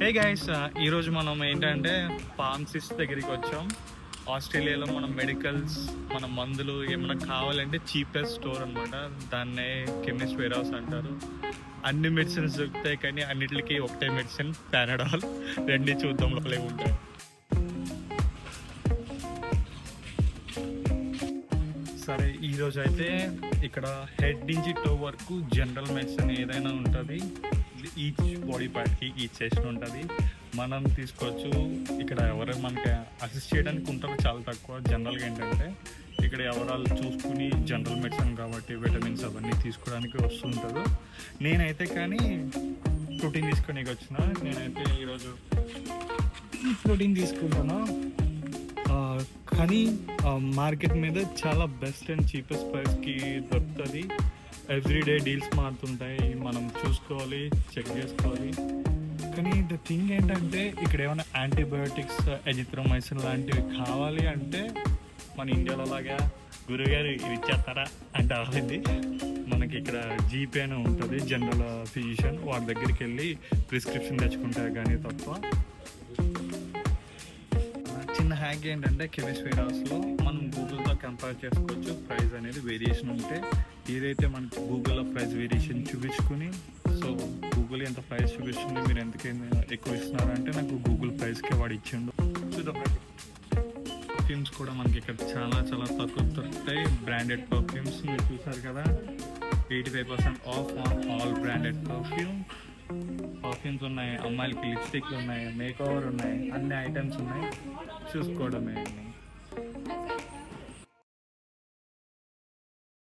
Hey guys, ఈరోజు మనం ఏంటంటే ఫార్మసిస్ దగ్గరికి వచ్చాం. ఆస్ట్రేలియాలో మనం మెడికల్స్, మన మందులు ఏమైనా కావాలంటే చీపెస్ట్ స్టోర్ అనమాట. దాన్నే కెమిస్ట్ వేర్ హౌస్ అంటారు. అన్ని మెడిసిన్స్ దొరుకుతాయి, కానీ అన్నిటికీ ఒకటే మెడిసిన్ పారాడాల్. రెండు చూద్దాం లోపలే ఉంటాయి. సరే, ఈరోజు అయితే ఇక్కడ హెడ్ నుంచి టో వరకు జనరల్ మెడిసిన్ ఏదైనా ఉంటుంది. ఈచ్ బాడీ పార్ట్కి ఈచ్ సెషన్ ఉంటుంది, మనం తీసుకోవచ్చు. ఇక్కడ ఎవరు మనకి అసిస్ట్ చేయడానికి ఉంటారో చాలా తక్కువ. జనరల్గా ఏంటంటే ఇక్కడ ఎవరాలు చూసుకుని జనరల్ మెడిసిన్ కాబట్టి విటమిన్స్ అవన్నీ తీసుకోవడానికి వస్తుంటారు. నేనైతే కానీ ప్రోటీన్ తీసుకొని వచ్చిన. నేనైతే ఈరోజు ప్రోటీన్ తీసుకుంటాను, కానీ మార్కెట్ మీద చాలా బెస్ట్ అండ్ చీపెస్ట్ ప్రైస్కి దొరుకుతుంది. ఎవ్రీడే డీల్స్ మారుతుంటాయి, మనం చూసుకోవాలి, చెక్ చేసుకోవాలి. కానీ ద థింగ్ ఏంటంటే ఇక్కడ ఏమైనా యాంటీబయోటిక్స్, ఎజిత్రోమైసిన్ లాంటివి కావాలి అంటే మన ఇండియాలో లాగా గురుగారు ఇది ఇచ్చేస్తారా అంటే అవ్వదు. మనకి ఇక్కడ జీపీ అని ఉంటుంది, జనరల్ ఫిజిషియన్. వాడి దగ్గరికి వెళ్ళి ప్రిస్క్రిప్షన్ తెచ్చుకుంటారు కానీ తప్ప. చిన్న హ్యాక్ ఏంటంటే కెమిస్ట్ వేర్ హౌస్లో మనం గూగుల్తో కంపేర్ చేసుకోవచ్చు. ప్రైస్ అనేది వేరియేషన్ ఉంటే ఏదైతే మనకు గూగుల్లో ప్రైస్ వేరియేషన్ చూపించుకుని, సో గూగుల్ ఎంత ప్రైస్ చూపిస్తుంది, మీరు ఎంతకైనా ఎక్కువ ఇస్తున్నారంటే నాకు గూగుల్ ప్రైస్కే వాడు ఇచ్చిండు. చూద్దాం. పర్ఫ్యూమ్స్ కూడా మనకి ఇక్కడ చాలా చాలా తక్కువ దొరుకుతాయి. బ్రాండెడ్ పర్ఫ్యూమ్స్ మీరు చూసారు కదా, 85% of on all branded perfumes ఉన్నాయి. అమ్మాయిలకి లిప్స్టిక్లు ఉన్నాయి, మేకఓవర్ ఉన్నాయి, అన్ని ఐటమ్స్ ఉన్నాయి. చూసుకోవడమే.